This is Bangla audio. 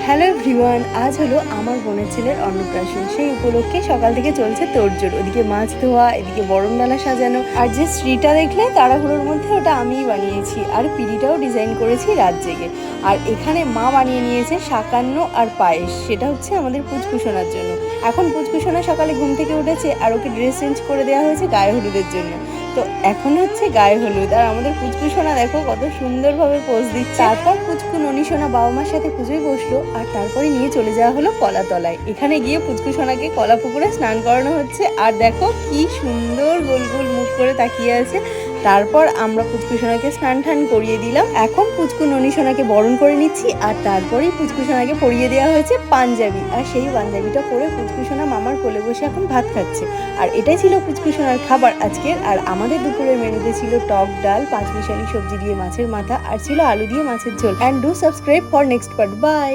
হ্যালো এভরিওয়ান, আজ হলো আমার বোনের ছেলের অন্নপ্রাশন। সেই উপলক্ষে সকাল থেকে চলছে তোড়জোড়। ওদিকে মাছ ধোয়া, এদিকে বরণডালা সাজানো। আর যে শ্রীটা দেখলে তাড়াহুড়োর মধ্যে, ওটা আমিই বানিয়েছি। আর পিড়িটাও ডিজাইন করেছি রাত জেগে। আর এখানে মা বানিয়ে নিয়েছে শাকান্ন আর পায়েস। সেটা হচ্ছে আমাদের পুচকুসোনার জন্য। এখন পুচকুসোনা সকালে ঘুম থেকে উঠেছে আর ওকে ড্রেস চেঞ্জ করে দেওয়া হয়েছে গায়ে হলুদের জন্য। তো এখন হচ্ছে গায়ে হলুদ, আর আমাদের পুচকুসোনা দেখো কত সুন্দরভাবে পোজ দিচ্ছে। তারপর পুচকু ননিসোনা বাবা মার সাথে পুজোয় বসলো, আর তারপরে নিয়ে চলে যাওয়া হলো কলাতলায়। এখানে গিয়ে পুচকুসোনাকে কলা পুকুরে স্নান করানো হচ্ছে। আর দেখো কি সুন্দর গোল গোল মুখ করে তাকিয়ে আছে। তারপর আমরা পুচকুসোনাকে স্নান টান করিয়ে দিলাম। এখন পুচকু ননিসোনাকে বরণ করে নিচ্ছি, আর তারপরেই পুচকুসোনাকে পরিয়ে দেওয়া হয়েছে পাঞ্জাবি। আর সেই পাঞ্জাবিটা পরে পুচকুসোনা মামার কোলে বসে এখন ভাত খাচ্ছে। আর এটাই ছিল পুচকুসোনার খাবার আজকের। আর আমাদের দুপুরের মেনুতে ছিল টক ডাল, পাঁচমিশালি সবজি দিয়ে মাছের মাথা, আর ছিল আলু দিয়ে মাছের ঝোল। And do subscribe for next part. By.